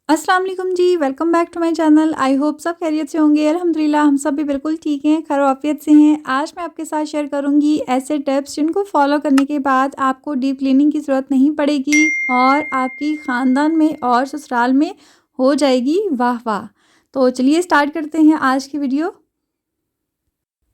अस्सलाम वालेकुम जी, welcome back to my channel. I hope सब खैरियत से होंगे। अल्हम्दुलिल्लाह हम सब भी बिल्कुल ठीक हैं, खैर-ओ-आफ़ियत से हैं। आज मैं आपके साथ शेयर करूंगी ऐसे टिप्स जिनको फॉलो करने के बाद आपको डीप क्लीनिंग की ज़रूरत नहीं पड़ेगी और आपकी ख़ानदान में और ससुराल में हो जाएगी वाह वाह। तो चलिए स्टार्ट करते हैं आज की वीडियो।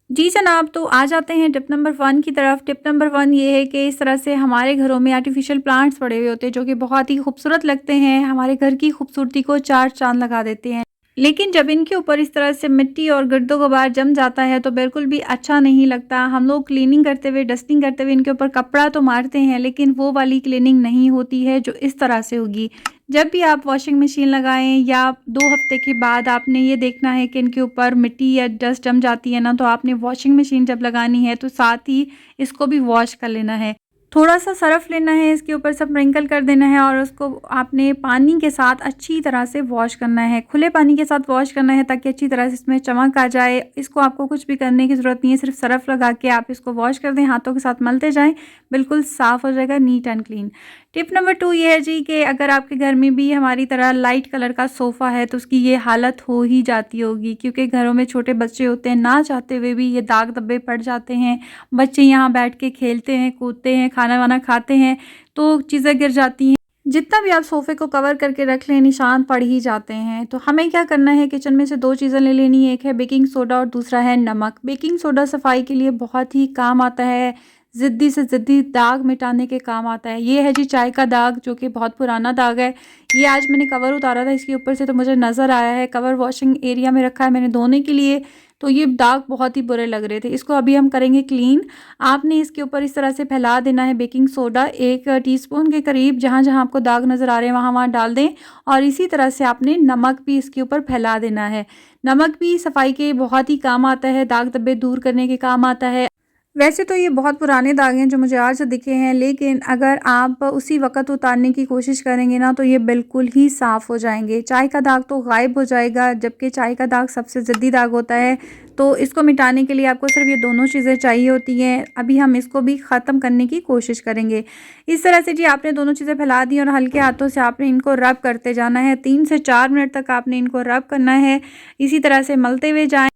जी जनाब, तो आ जाते हैं टिप नंबर 1 की तरफ। टिप नंबर 1 ये है कि इस तरह से हमारे घरों में आर्टिफिशियल प्लांट्स पड़े हुए होते हैं जो कि बहुत ही खूबसूरत लगते हैं, हमारे घर की खूबसूरती को चार चाँद लगा देते हैं। लेकिन जब इनके ऊपर इस तरह से मिट्टी और गर्दो-गुबार जम जाता है तो बिल्कुल भी अच्छा नहीं लगता। हम लोग क्लीनिंग करते हुए, डस्टिंग करते हुए इनके ऊपर कपड़ा तो मारते हैं, लेकिन वो वाली क्लीनिंग नहीं होती है जो इस तरह से होगी। जब भी आप वॉशिंग मशीन लगाएँ या 2 हफ्ते के बाद आपने ये देखना है कि इनके ऊपर मिट्टी या डस्ट जम जाती है ना, तो आपने वॉशिंग मशीन जब लगानी है तो साथ ही इसको भी वॉश कर लेना है। थोड़ा-सा सर्फ़ लेना है, इसके ऊपर स्प्रिंकल कर देना है और उसको आपने पानी के साथ अच्छी तरह से वॉश करना है। खुले पानी के साथ वॉश करना है ताकि अच्छी तरह से इसमें चमक आ जाए। इसको आपको कुछ भी करने की ज़रूरत नहीं है, सिर्फ़ सर्फ़ लगा के आप इसको वॉश कर दें, हाथों के साथ मलते जाएँ, बिल्कुल साफ़ हो जाएगा, neat and clean. Tip number 2 ये है जी कि अगर आपके घर में भी हमारी तरह लाइट कलर का सोफ़ा है तो उसकी ये हालत हो ही जाती होगी, क्योंकि घरों में छोटे बच्चे होते हैं, ना चाहते हुए भी ये दाग धब्बे पड़ जाते हैं। बच्चे यहाँ बैठ के खेलते हैं, कूदते हैं, खाना-वाना खाते हैं, तो चीज़ें गिर जाती हैं। जितना भी आप सोफ़े को कवर करके रख लें, निशान पड़ ही जाते हैं। तो हमें क्या करना है, किचन में से 2 चीज़ें ले लेनी है, एक है बेकिंग सोडा और दूसरा है नमक। बेकिंग सोडा सफाई के लिए बहुत ही काम आता है, ज़िद्दी से ज़िद्दी दाग मिटाने के काम आता है। ये है जी चाय का दाग, जो कि बहुत पुराना दाग है। ये आज मैंने कवर उतारा था इसके ऊपर से, तो मुझे नज़र आया है। कवर वॉशिंग एरिया में रखा है मैंने धोने के लिए, तो ये दाग बहुत ही बुरे लग रहे थे। इसको अभी हम करेंगे क्लीन। आपने इसके ऊपर इस तरह से फैला देना है बेकिंग सोडा 1 टीस्पून के करीब, जहाँ-जहाँ आपको दाग नज़र आ रहे हैं वहाँ-वहाँ डाल दें और इसी तरह से आपने नमक भी इसके ऊपर फैला देना है। नमक भी सफाई के बहुत ही काम आता है, दाग धब्बे दूर करने के काम आता है। वैसे तो ये बहुत पुराने दाग हैं जो मुझे आज दिखे हैं, लेकिन अगर आप उसी वक़्त उतारने की कोशिश करेंगे ना तो ये बिल्कुल ही साफ़ हो जाएँगे। चाय का दाग तो गायब हो जाएगा, जबकि चाय का दाग सबसे ज़िद्दी दाग होता है। तो इसको मिटाने के लिए आपको सिर्फ़ ये दोनों चीज़ें चाहिए होती हैं। अभी हम इसको भी ख़त्म करने की कोशिश करेंगे। इस तरह से जी आपने दोनों चीज़ें फैला दी और हल्के हाथों से आपने इनको रब करते जाना है। 3 से 4 मिनट तक आपने इनको रब करना है। इसी तरह से मलते हुए जाएँ।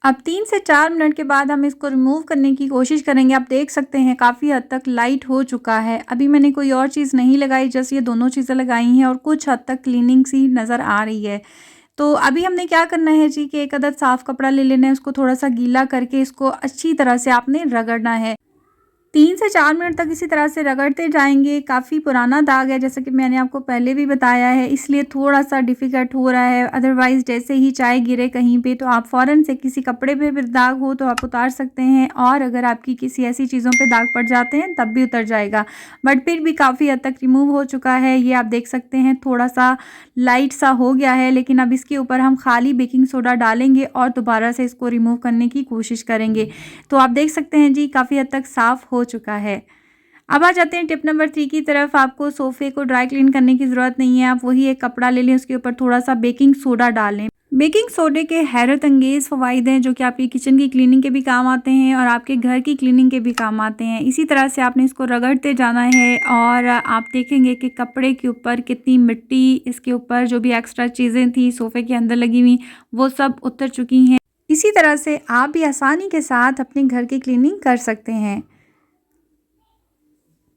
अब 3 से 4 मिनट के बाद हम इसको रिमूव करने की कोशिश करेंगे। आप देख सकते हैं काफ़ी हद तक लाइट हो चुका है। अभी मैंने कोई और चीज़ नहीं लगाई, जस्ट ये दोनों चीज़ें लगाई हैं और कुछ हद तक क्लीनिंग सी नज़र आ रही है। तो अभी हमने क्या करना है जी कि एक अदद साफ़ कपड़ा ले लेना है, उसको थोड़ा-सा गीला करके इसको अच्छी तरह से आपने रगड़ना है। 3 से 4 मिनट तक इसी तरह से रगड़ते जाएँगे। काफ़ी पुराना दाग है, जैसा कि मैंने आपको पहले भी बताया है, इसलिए थोड़ा-सा डिफ़िकल्ट हो रहा है। अदरवाइज़ जैसे ही चाय गिरे कहीं पे तो आप फ़ौरन से किसी कपड़े पे भी दाग हो तो आप उतार सकते हैं, और अगर आपकी किसी ऐसी चीज़ों पे दाग पड़ जाते हैं तब भी उतर जाएगा। बट फिर भी काफ़ी हद तक रिमूव हो चुका है। ये आप देख सकते हैं थोड़ा-सा लाइट सा हो गया है, लेकिन अब इसके ऊपर हम खाली बेकिंग सोडा डालेंगे और दोबारा से इसको रिमूव करने की कोशिश करेंगे। तो आप देख सकते हैं जी काफ़ी हद तक साफ़ हो चुका है। अब आ जाते हैं टिप नंबर 3 की तरफ। आपको सोफ़े को ड्राई क्लीन करने की ज़रूरत नहीं है। आप वही एक कपड़ा ले लें, उसके ऊपर थोड़ा-सा बेकिंग सोडा डाल लें। बेकिंग सोडे के हैरत अंगेज़ फ़वाइद हैं जो कि आपकी किचन की क्लीनिंग के भी काम आते हैं और आपके घर की क्लीनिंग के भी काम आते हैं। इसी तरह से आपने इसको रगड़ते जाना है और आप देखेंगे कि कपड़े के ऊपर कितनी मिट्टी, इसके ऊपर जो भी एक्स्ट्रा चीज़ें थी सोफ़े के अंदर लगी हुई, वो सब उतर चुकी हैं। इसी तरह से आप भी आसानी के साथ अपने घर की क्लीनिंग कर सकते हैं।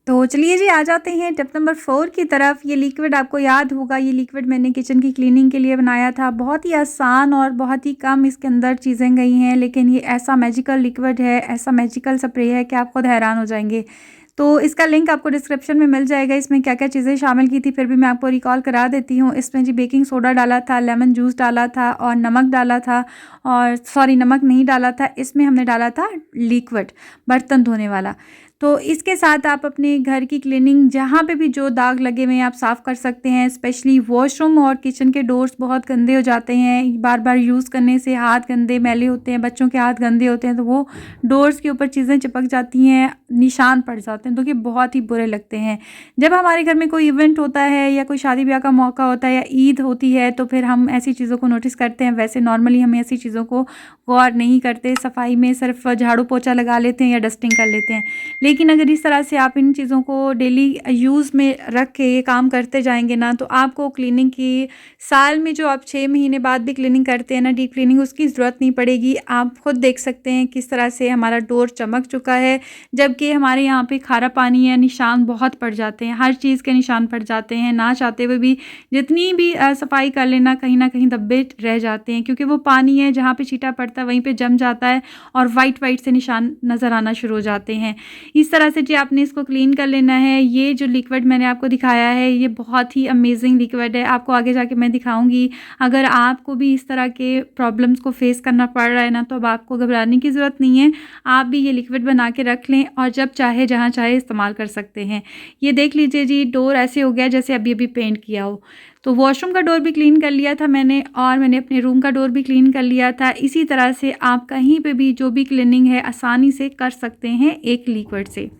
तो चलिए जी आ जाते हैं टिप नंबर 4 की तरफ। ये लिक्विड आपको याद होगा, ये लिक्विड मैंने किचन की क्लीनिंग के लिए बनाया था। बहुत ही आसान और बहुत ही कम इसके अंदर चीज़ें गई हैं, लेकिन ये ऐसा मैजिकल लिक्विड है, ऐसा मैजिकल स्प्रे है कि आप खुद हैरान हो जाएँगे। तो इसका लिंक आपको डिस्क्रिप्शन में मिल जाएगा। इसमें क्या-क्या चीज़ें शामिल की थी फिर भी मैं आपको रिकॉल करा देती हूँ। इसमें जी बेकिंग सोडा डाला था, लेमन जूस डाला था और नमक डाला था, और सॉरी नमक नहीं डाला था, इसमें हमने डाला था लिक्विड बर्तन धोने वाला। तो इसके साथ आप अपने घर की क्लीनिंग जहाँ पे भी जो दाग लगे हुए हैं आप साफ़ कर सकते हैं। स्पेशली वॉशरूम और किचन के डोर्स बहुत गंदे हो जाते हैं, बार-बार यूज़ करने से हाथ गंदे मैले होते हैं, बच्चों के हाथ गंदे होते हैं, तो वो डोर्स के ऊपर चीज़ें चिपक जाती हैं, निशान पड़ जाते हैं, तो ये बहुत ही बुरे लगते हैं। जब हमारे घर में कोई इवेंट होता है या कोई शादी-ब्याह का मौका होता है या ईद होती है तो फिर हम ऐसी चीज़ों को नोटिस करते हैं। वैसे नॉर्मली हम ऐसी चीज़ों को गौर नहीं करते, सफाई में सिर्फ झाड़ू पोछा लगा लेते हैं या डस्टिंग कर लेते हैं। लेकिन अगर इस तरह से आप इन चीज़ों को डेली यूज़ में रख के ये काम करते जाएंगे ना, तो आपको क्लीनिंग की साल में जो आप 6 महीने बाद भी क्लीनिंग करते हैं ना, डीप क्लीनिंग, उसकी ज़रूरत नहीं पड़ेगी। आप खुद देख सकते हैं किस तरह से हमारा डोर चमक चुका है, जबकि हमारे यहाँ पे खारा पानी है, निशान बहुत पड़ जाते हैं, हर चीज़ के निशान पड़ जाते हैं। ना चाहते हुए भी जितनी भी सफाई कर लेना, कहीं ना कहीं धब्बे रह जाते हैं, क्योंकि वो पानी है जहाँ पे छींटा पड़ता है वहीं पे जम जाता है और वाइट वाइट से निशान नज़र आना शुरू हो जाते हैं। इस तरह से जी आपने इसको क्लीन कर लेना है। ये जो लिक्विड मैंने आपको दिखाया है ये बहुत ही अमेजिंग लिक्विड है, आपको आगे जाके मैं दिखाऊंगी। अगर आपको भी इस तरह के प्रॉब्लम्स को फेस करना पड़ रहा है ना, तो अब आपको घबराने की ज़रूरत नहीं है। आप भी ये लिक्विड बना के रख लें और जब चाहे जहाँ चाहे इस्तेमाल कर सकते हैं। ये देख लीजिए जी, डोर ऐसे हो गया जैसे अभी अभी पेंट किया हो। तो वॉशरूम का डोर भी क्लीन कर लिया था मैंने, और मैंने अपने रूम का डोर भी क्लीन कर लिया था। इसी तरह से आप कहीं पे भी जो भी क्लीनिंग है आसानी से कर सकते हैं एक लिक्विड से।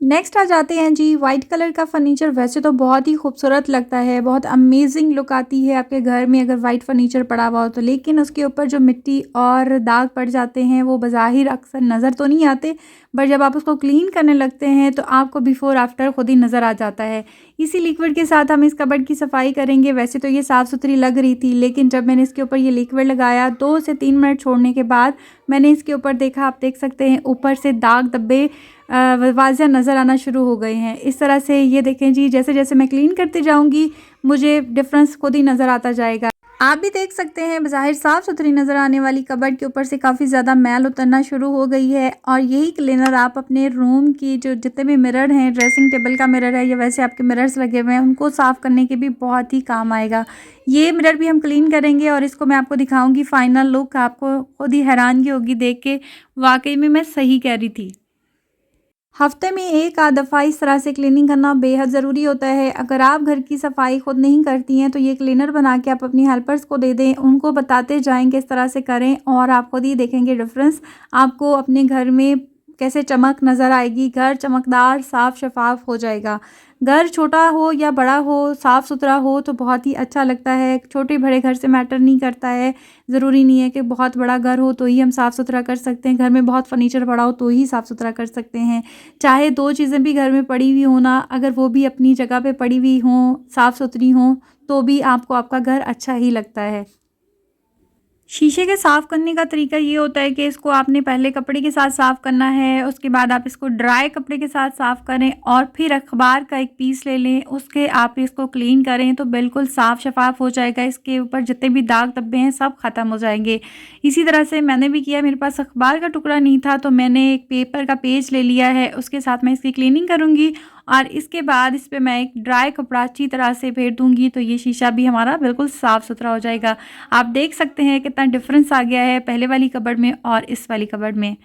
नेक्स्ट आ जाते हैं जी, वाइट कलर का फर्नीचर वैसे तो बहुत ही खूबसूरत लगता है, बहुत अमेजिंग लुक आती है आपके घर में अगर वाइट फर्नीचर पड़ा हुआ हो तो, लेकिन उसके ऊपर जो मिट्टी और दाग पड़ जाते हैं वो बज़ाहिर अक्सर नज़र तो नहीं आते, बट जब आप उसको क्लीन करने लगते हैं तो आपको बिफ़ोर आफ्टर खुद ही नज़र आ जाता है। इसी लिक्विड के साथ हम इस कबर्ड की सफाई करेंगे। वैसे तो ये साफ़ सुथरी लग रही थी, लेकिन जब मैंने इसके ऊपर ये लिक्विड लगाया 2 से 3 मिनट छोड़ने के बाद मैंने इसके ऊपर देखा, आप देख सकते हैं ऊपर से दाग धब्बे वाज़िह नज़र आना शुरू हो गए हैं। इस तरह से ये देखें जी, जैसे जैसे मैं क्लीन करती जाऊंगी मुझे डिफरेंस खुद ही नज़र आता जाएगा। आप भी देख सकते हैं बज़ाहिर साफ़ सुथरी नज़र आने वाली कबर्ड के ऊपर से काफ़ी ज़्यादा मैल उतरना शुरू हो गई है, और यही क्लीनर आप अपने रूम की जो जितने भी मिरर हैं, ड्रेसिंग टेबल का मिरर है या वैसे आपके मिरर्स लगे हुए हैं, उनको साफ़ करने के भी बहुत ही काम आएगा। ये मिरर भी हम क्लीन करेंगे और इसको मैं आपको दिखाऊंगी फाइनल लुक। आपको खुद ही हैरानगी होगी देख के, वाकई में मैं सही कह रही थी। हफ्ते में एक आध दफ़ा इस तरह से क्लीनिंग करना बेहद ज़रूरी होता है। अगर आप घर की सफाई खुद नहीं करती हैं तो ये क्लीनर बना के आप अपनी हेल्पर्स को दे दें, उनको बताते जाएं किस तरह से करें, और आप खुद ही देखेंगे डिफरेंस। आपको अपने घर में कैसे चमक नज़र आएगी, घर चमकदार साफ़ शफाफ हो जाएगा। घर छोटा हो या बड़ा हो, साफ़ सुथरा हो तो बहुत ही अच्छा लगता है। छोटे बड़े घर से मैटर नहीं करता है, ज़रूरी नहीं है कि बहुत बड़ा घर हो तो ही हम साफ़ सुथरा कर सकते हैं, घर में बहुत फर्नीचर पड़ा हो तो ही साफ़ सुथरा कर सकते हैं। चाहे 2 चीज़ें भी घर में पड़ी हुई हो ना, अगर वो भी अपनी जगह पे पड़ी हुई हों, साफ़ सुथरी हों, तो भी आपको आपका घर अच्छा ही लगता है। शीशे के साफ़ करने का तरीका ये होता है कि इसको आपने पहले कपड़े के साथ साफ़ करना है, उसके बाद आप इसको ड्राई कपड़े के साथ साफ़ करें और फिर अखबार का एक पीस ले लें, उसके आप इसको क्लीन करें तो बिल्कुल साफ़ शफाफ हो जाएगा। इसके ऊपर जितने भी दाग धब्बे हैं सब ख़त्म हो जाएंगे। इसी तरह से मैंने भी किया, मेरे पास अखबार का टुकड़ा नहीं था तो मैंने एक पेपर का पेज ले लिया है, उसके साथ मैं इसकी क्लीनिंग करूँगी और इसके बाद इस पे मैं एक ड्राई कपड़ा अच्छी तरह से फेर दूँगी तो ये शीशा भी हमारा बिल्कुल साफ़ सुथरा हो जाएगा। आप देख सकते हैं कितना डिफरेंस आ गया है पहले वाली कबर्ड में और इस वाली कबर्ड में।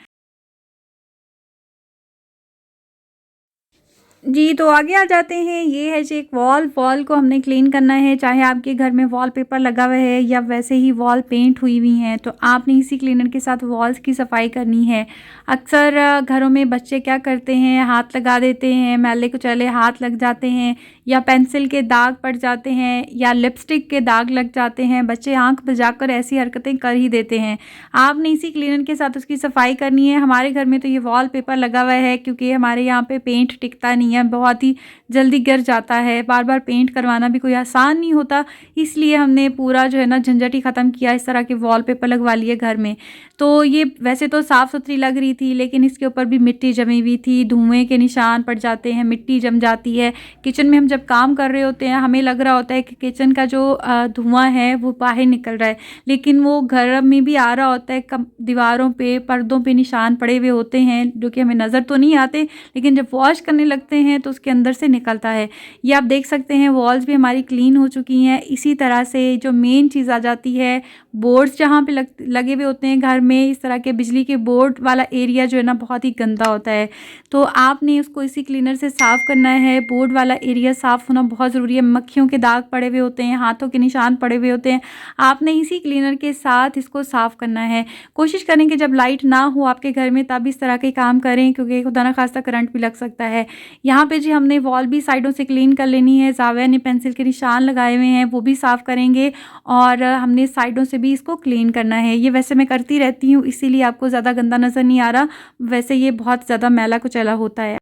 जी, तो आगे आ जाते हैं। ये है जी एक वॉल को हमने क्लीन करना है। चाहे आपके घर में वॉलपेपर लगा हुआ है या वैसे ही वॉल पेंट हुई हुई हैं, तो आपने इसी क्लीनर के साथ वॉल्स की सफाई करनी है। अक्सर घरों में बच्चे क्या करते हैं, हाथ लगा देते हैं, मैले कुचैले हाथ लग जाते हैं या पेंसिल के दाग पड़ जाते हैं या लिपस्टिक के दाग लग जाते हैं। बच्चे आँख बजाकर ऐसी हरकतें कर ही देते हैं। आपने इसी क्लीनर के साथ उसकी सफाई करनी है। हमारे घर में तो ये वॉलपेपर लगा हुआ है क्योंकि हमारे यहाँ पे पेंट टिकता नहीं है, बहुत ही जल्दी गिर जाता है। बार बार पेंट करवाना भी कोई आसान नहीं होता, इसलिए हमने पूरा जो है ना झंझट ही ख़त्म किया, इस तरह के वॉलपेपर लगवा लिए घर में। तो ये वैसे तो साफ़ सुथरी लग रही थी, लेकिन इसके ऊपर भी मिट्टी जमी हुई थी, धुएँ के निशान पड़ जाते हैं, मिट्टी जम जाती है। किचन में हम जब काम कर रहे होते हैं हमें लग रहा होता है कि किचन का जो धुआं है वो बाहर निकल रहा है, लेकिन वो घर में भी आ रहा होता है। दीवारों पे, पर्दों पे निशान पड़े हुए होते हैं जो कि हमें नज़र तो नहीं आते, लेकिन जब वॉश करने लगते हैं तो उसके अंदर से निकलता है। ये आप देख सकते हैं वॉल्स भी हमारी क्लीन हो चुकी हैं। इसी तरह से जो मेन चीज़ आ जाती है, बोर्ड्स जहाँ पे लगे हुए होते हैं घर में, इस तरह के बिजली के बोर्ड वाला एरिया जो है ना बहुत ही गंदा होता है, तो आपने उसको इसी क्लीनर से साफ़ करना है। बोर्ड वाला एरिया साफ़ होना बहुत ज़रूरी है। मक्खियों के दाग पड़े हुए होते हैं, हाथों के निशान पड़े हुए होते हैं, आपने इसी क्लीनर के साथ इसको साफ़ करना है। कोशिश करें कि जब लाइट ना हो आपके घर में तब इस तरह के काम करें, क्योंकि खुदा न खास्ता करंट भी लग सकता है। यहाँ पे जी हमने वॉल भी साइडों से क्लीन कर लेनी है। ज़ाविया ने पेंसिल के निशान लगाए हुए हैं, वो भी साफ़ करेंगे और हमने साइडों से भी इसको क्लीन करना है। ये वैसे मैं करती रहती हूँ, इसीलिए आपको ज़्यादा गंदा नज़र नहीं आ रहा, वैसे ये बहुत ज़्यादा मैला कुचैला होता है।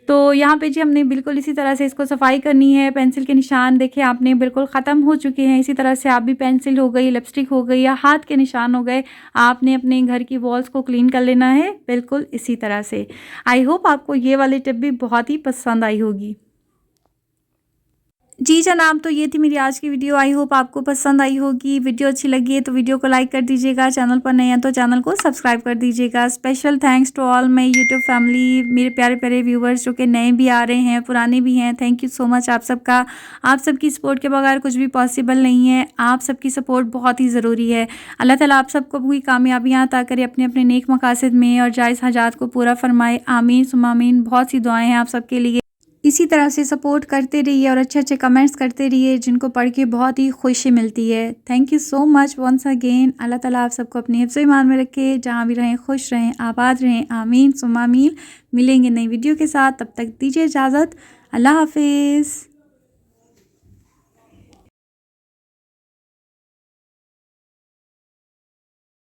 तो यहाँ पे जी हमने बिल्कुल इसी तरह से इसको सफाई करनी है। पेंसिल के निशान देखिए आपने बिल्कुल ख़त्म हो चुके हैं। इसी तरह से आप भी पेंसिल हो गई, लिपस्टिक हो गई या हाथ के निशान हो गए, आपने अपने घर की वॉल्स को क्लीन कर लेना है बिल्कुल इसी तरह से। आई होप आपको ये वाली टिप भी बहुत ही पसंद आई होगी। जी जनाब, तो ये थी मेरी आज की वीडियो। आई होप आपको पसंद आई होगी। वीडियो अच्छी लगी है तो वीडियो को लाइक कर दीजिएगा, चैनल पर नए हैं तो चैनल को सब्सक्राइब कर दीजिएगा। Special thanks to all my YouTube family, मेरे प्यारे प्यारे व्यूवर्स जो कि नए भी आ रहे हैं, पुराने भी हैं। थैंक यू सो मच आप सबका। आप सबकी सपोर्ट के बगैर कुछ भी पॉसिबल नहीं है। आप सबकी सपोर्ट बहुत ही ज़रूरी है। अल्लाह ताला आप सबको भी कामयाबियाँ अता करे अपने अपने नेक मकासद में और जायज़ हाजात को पूरा फरमाए। आमीन सुम्मा आमीन। बहुत सी दुआएँ हैं आप सबके लिए। इसी तरह से सपोर्ट करते रहिए और अच्छे अच्छे कमेंट्स करते रहिए, जिनको पढ़ के बहुत ही खुशी मिलती है। Thank you so much once again. Allah ताला आप सबको अपने हिफ्ज़ ईमान में रखे, जहाँ भी रहें खुश रहें, आबाद रहें। आमीन सुम्मा आमीन। मिलेंगे नई वीडियो के साथ, तब तक दीजिए इजाज़त। अल्लाह हाफिज़।